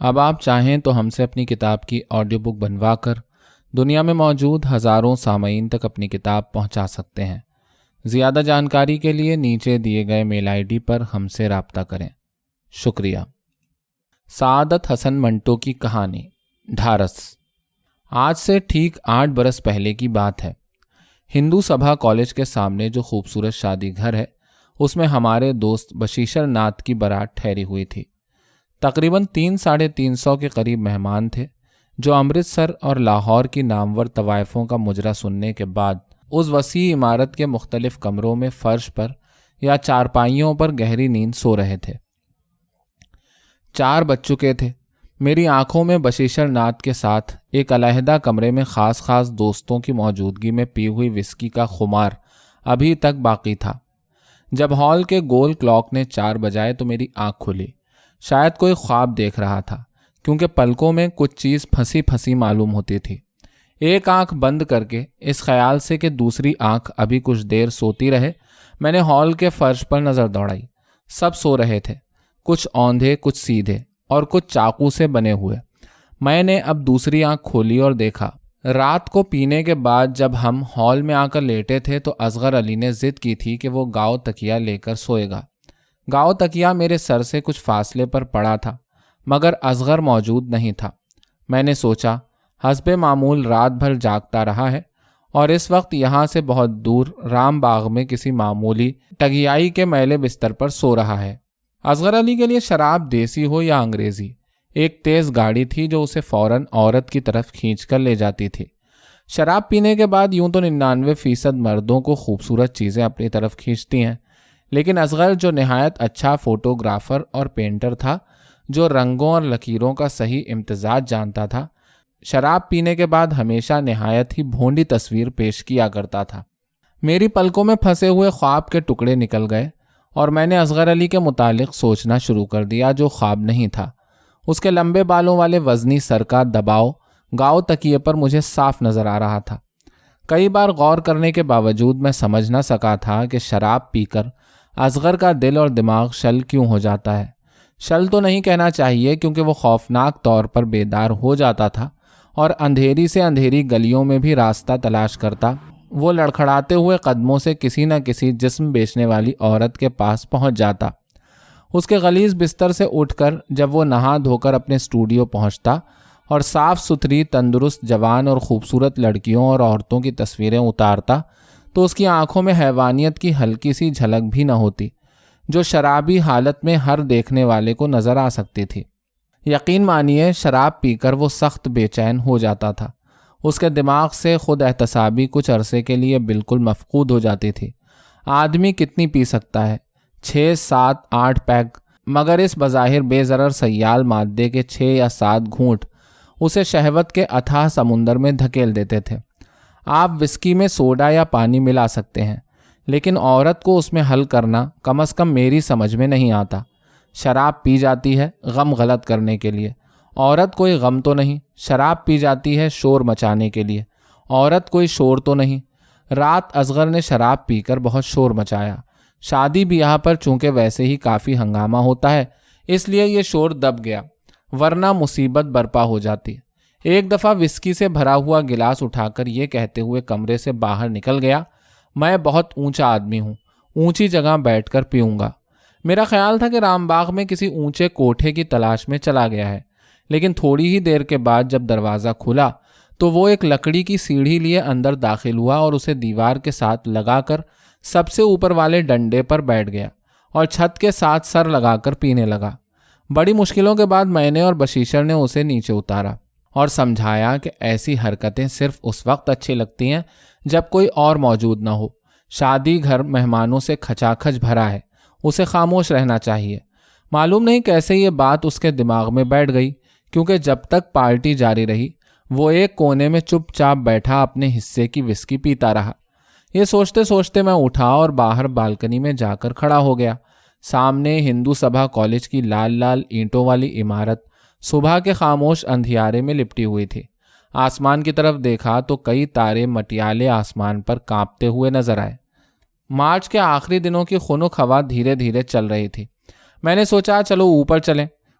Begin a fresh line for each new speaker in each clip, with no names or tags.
اب آپ چاہیں تو ہم سے اپنی کتاب کی آڈیو بک بنوا کر دنیا میں موجود ہزاروں سامعین تک اپنی کتاب پہنچا سکتے ہیں۔ زیادہ جانکاری کے لیے نیچے دیے گئے میل آئی ڈی پر ہم سے رابطہ کریں۔ شکریہ۔ سعادت حسن منٹو کی کہانی ڈھارس۔ آج سے ٹھیک 8 برس پہلے کی بات ہے۔ ہندو سبھا کالج کے سامنے جو خوبصورت شادی گھر ہے، اس میں ہمارے دوست بشیشر ناتھ کی بارات ٹھہری ہوئی تھی۔ تقریباً 300-350 کے قریب مہمان تھے، جو امرتسر اور لاہور کی نامور طوائفوں کا مجرا سننے کے بعد اس وسیع عمارت کے مختلف کمروں میں فرش پر یا چارپائیوں پر گہری نیند سو رہے تھے۔ 4 بج چکے تھے۔ میری آنکھوں میں بشیشر ناتھ کے ساتھ ایک علیحدہ کمرے میں خاص دوستوں کی موجودگی میں پی ہوئی وسکی کا خمار ابھی تک باقی تھا۔ جب ہال کے گول کلاک نے 4 بجائے تو میری آنکھ کھلی۔ شاید کوئی خواب دیکھ رہا تھا، کیونکہ پلکوں میں کچھ چیز پھنسی پھنسی معلوم ہوتی تھی۔ ایک آنکھ بند کر کے اس خیال سے کہ دوسری آنکھ ابھی کچھ دیر سوتی رہے، میں نے ہال کے فرش پر نظر دوڑائی۔ سب سو رہے تھے، کچھ اوندھے، کچھ سیدھے اور کچھ چاقو سے بنے ہوئے۔ میں نے اب دوسری آنکھ کھولی اور دیکھا۔ رات کو پینے کے بعد جب ہم ہال میں آ کر لیٹے تھے تو اصغر علی نے ضد کی تھی کہ وہ گاؤ تکیہ لے کر سوئے گا۔ گاؤ تکیہ میرے سر سے کچھ فاصلے پر پڑا تھا، مگر اصغر موجود نہیں تھا۔ میں نے سوچا، حسب معمول رات بھر جاگتا رہا ہے اور اس وقت یہاں سے بہت دور رام باغ میں کسی معمولی ٹگیائی کے میلے بستر پر سو رہا ہے۔ اصغر علی کے لیے شراب دیسی ہو یا انگریزی، ایک تیز گاڑی تھی جو اسے فوراً عورت کی طرف کھینچ کر لے جاتی تھی۔ شراب پینے کے بعد یوں تو 99% مردوں کو خوبصورت چیزیں اپنی طرف کھینچتی ہیں، لیکن اصغر جو نہایت اچھا فوٹوگرافر اور پینٹر تھا، جو رنگوں اور لکیروں کا صحیح امتزاج جانتا تھا، شراب پینے کے بعد ہمیشہ نہایت ہی بھونڈی تصویر پیش کیا کرتا تھا۔ میری پلکوں میں پھنسے ہوئے خواب کے ٹکڑے نکل گئے اور میں نے اصغر علی کے متعلق سوچنا شروع کر دیا، جو خواب نہیں تھا۔ اس کے لمبے بالوں والے وزنی سر کا دباؤ گاؤ تکیے پر مجھے صاف نظر آ رہا تھا۔ کئی بار غور کرنے کے باوجود میں سمجھ نہ سکا تھا کہ شراب پی کر اصغر کا دل اور دماغ شل کیوں ہو جاتا ہے۔ شل تو نہیں کہنا چاہیے، کیونکہ وہ خوفناک طور پر بیدار ہو جاتا تھا اور اندھیری سے اندھیری گلیوں میں بھی راستہ تلاش کرتا وہ لڑکھڑاتے ہوئے قدموں سے کسی نہ کسی جسم بیچنے والی عورت کے پاس پہنچ جاتا۔ اس کے غلیظ بستر سے اٹھ کر جب وہ نہا دھو کر اپنے اسٹوڈیو پہنچتا اور صاف ستھری، تندرست، جوان اور خوبصورت لڑکیوں اور عورتوں کی تصویریں اتارتا تو اس کی آنکھوں میں حیوانیت کی ہلکی سی جھلک بھی نہ ہوتی، جو شرابی حالت میں ہر دیکھنے والے کو نظر آ سکتی تھی۔ یقین مانیے، شراب پی کر وہ سخت بے چین ہو جاتا تھا۔ اس کے دماغ سے خود احتسابی کچھ عرصے کے لیے بالکل مفقود ہو جاتی تھی۔ آدمی کتنی پی سکتا ہے؟ 6، 7، 8 پیگ، مگر اس بظاہر بے ضرر سیال مادے کے 6 یا 7 گھونٹ اسے شہوت کے اتھاہ سمندر میں دھکیل دیتے تھے۔ آپ وسکی میں سوڈا یا پانی ملا سکتے ہیں، لیکن عورت کو اس میں حل کرنا کم از کم میری سمجھ میں نہیں آتا۔ شراب پی جاتی ہے غم غلط کرنے کے لیے، عورت کوئی غم تو نہیں۔ شراب پی جاتی ہے شور مچانے کے لیے، عورت کوئی شور تو نہیں۔ رات اصغر نے شراب پی کر بہت شور مچایا۔ شادی بیاہ پر چونکہ ویسے ہی کافی ہنگامہ ہوتا ہے، اس لیے یہ شور دب گیا، ورنہ مصیبت برپا ہو جاتی۔ ایک دفعہ وسکی سے بھرا ہوا گلاس اٹھا کر یہ کہتے ہوئے کمرے سے باہر نکل گیا، میں بہت اونچا آدمی ہوں، اونچی جگہ بیٹھ کر پیوں گا۔ میرا خیال تھا کہ رام باغ میں کسی اونچے کوٹھے کی تلاش میں چلا گیا ہے، لیکن تھوڑی ہی دیر کے بعد جب دروازہ کھلا تو وہ ایک لکڑی کی سیڑھی لیے اندر داخل ہوا اور اسے دیوار کے ساتھ لگا کر سب سے اوپر والے ڈنڈے پر بیٹھ گیا اور چھت کے ساتھ سر لگا کر پینے لگا۔ بڑی مشکلوں کے بعد میں نے اور بشیشر نے اسے نیچے اتارا اور سمجھایا کہ ایسی حرکتیں صرف اس وقت اچھی لگتی ہیں جب کوئی اور موجود نہ ہو۔ شادی گھر مہمانوں سے کھچا کھچ بھرا ہے، اسے خاموش رہنا چاہیے۔ معلوم نہیں کیسے یہ بات اس کے دماغ میں بیٹھ گئی، کیونکہ جب تک پارٹی جاری رہی وہ ایک کونے میں چپ چاپ بیٹھا اپنے حصے کی وسکی پیتا رہا۔ یہ سوچتے سوچتے میں اٹھا اور باہر بالکنی میں جا کر کھڑا ہو گیا۔ سامنے ہندو سبھا کالج کی لال لال اینٹوں والی عمارت صبح کے خاموش اندھیارے میں لپٹی ہوئی تھی۔ آسمان کی طرف دیکھا تو کئی تارے مٹیالے آسمان پر کانپتے ہوئے نظر آئے۔ مارچ کے آخری دنوں کی خنک ہوا دھیرے دھیرے چل رہی تھی۔ میں نے سوچا چلو اوپر چلیں،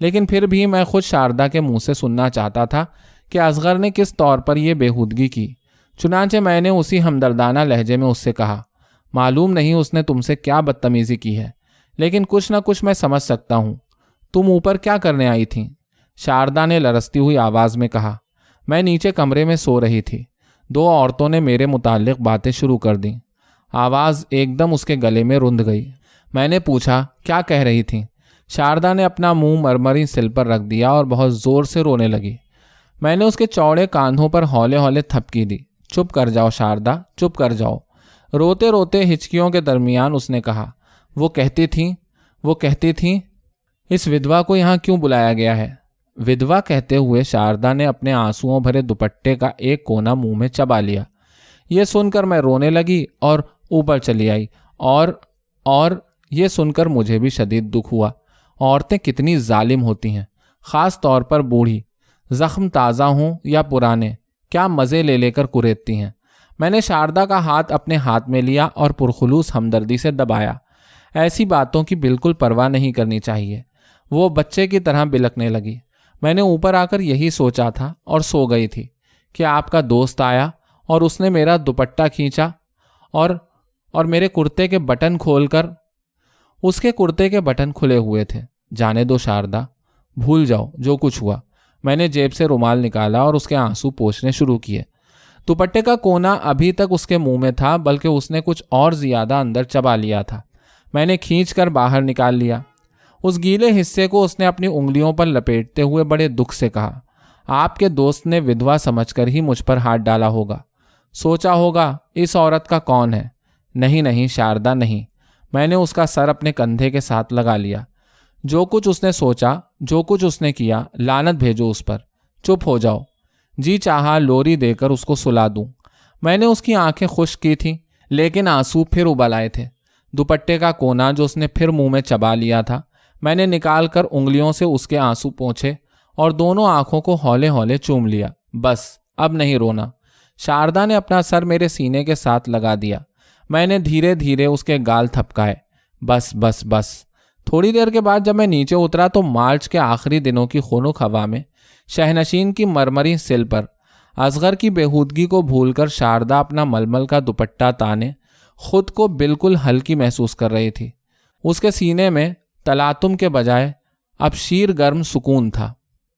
لیکن پھر بھی میں خود شاردا کے منہ سے سننا چاہتا تھا کہ اصغر نے کس طور پر یہ بےہودگی کی۔ چنانچہ میں نے اسی ہمدردانہ لہجے میں اس سے کہا، معلوم نہیں اس نے تم سے کیا بدتمیزی کی ہے، لیکن کچھ نہ کچھ میں سمجھ سکتا ہوں۔ تم اوپر کیا کرنے آئی تھیں؟ شاردا نے لرزتی ہوئی آواز میں کہا۔ میں نیچے کمرے میں سو رہی تھی۔ 2 عورتوں نے میرے متعلق باتیں شروع کر دیں۔ آواز ایک دم اس کے گلے میں رند گئی۔ میں نے پوچھا، کیا کہہ رہی تھیں؟ شاردا نے اپنا منہ مرمری سل پر رکھ دیا اور بہت زور سے رونے لگی۔ میں نے اس کے چوڑے کاندھوں پر ہولے ہولے تھپکی دی۔ چپ کر جاؤ شاردا، چپ کر جاؤ۔ روتے روتے ہچکیوں کے درمیان اس نے کہا، وہ کہتی تھیں اس ودوا کو یہاں کیوں بلایا گیا ہے؟ ودوا کہتے ہوئے شاردا نے اپنے آنسوؤں بھرے دوپٹے کا ایک کونا منہ میں چبا لیا۔ یہ سن کر میں رونے لگی اور اوپر چلی آئی، اور یہ سن کر مجھے بھی شدید دکھ ہوا۔ عورتیں کتنی ظالم ہوتی ہیں، خاص طور پر بوڑھی، زخم تازہ ہوں یا پرانے، کیا مزے لے لے کر کریدتی ہیں۔ میں نے شاردا کا ہاتھ اپنے ہاتھ میں لیا اور پرخلوص ہمدردی سے دبایا۔ ایسی باتوں کی بالکل پرواہ نہیں کرنی چاہیے۔ وہ بچے کی طرح بلکنے لگی۔ میں نے اوپر آ کر یہی سوچا تھا اور سو گئی تھی کہ آپ کا دوست آیا اور اس نے میرا دوپٹہ کھینچا اور میرے کرتے کے بٹن کھول کر، اس کے کرتے کے بٹن کھلے ہوئے تھے۔ جانے دو شاردا، بھول جاؤ جو کچھ ہوا۔ میں نے جیب سے رومال نکالا اور اس کے آنسو پوچھنے شروع کیے۔ دوپٹے کا کونا ابھی تک اس کے منہ میں تھا، بلکہ اس نے کچھ اور زیادہ اندر چبا لیا تھا۔ میں نے کھینچ کر باہر نکال لیا۔ اس گیلے حصے کو اس نے اپنی انگلیوں پر لپیٹتے ہوئے بڑے دکھ سے کہا، آپ کے دوست نے ودوا سمجھ کر ہی مجھ پر ہاتھ ڈالا ہوگا۔ سوچا ہوگا اس عورت کا کون ہے۔ نہیں شاردا، نہیں۔ میں نے اس کا سر اپنے کندھے کے ساتھ لگا لیا۔ جو کچھ اس نے سوچا، جو کچھ اس نے کیا، لعنت بھیجو اس پر۔ چپ ہو جاؤ۔ جی چاہا لوری دے کر اس کو سلا دوں۔ میں نے اس کی آنکھیں خشک کی تھیں، لیکن آنسو پھر ابل آئے تھے۔ دوپٹے کا کونا جو اس نے پھر منہ میں چبا لیا تھا، میں نے نکال کر انگلیوں سے اس کے آنسو پونچھے اور دونوں آنکھوں کو ہولے ہولے چوم لیا۔ بس اب نہیں رونا۔ شاردا نے اپنا سر میرے سینے کے ساتھ لگا دیا۔ میں نے دھیرے دھیرے اس کے گال تھپکائے۔ بس بس بس۔ تھوڑی دیر کے بعد جب میں نیچے اترا تو مارچ کے آخری دنوں کی خنک ہوا میں شہنشین کی مرمری سل پر اصغر کی بےہودگی کو بھول کر شاردا اپنا ململ کا دوپٹہ تانے خود کو بالکل ہلکی محسوس کر رہی تھی۔ اس کے سینے میں تلاتم کے بجائے اب شیر گرم سکون تھا۔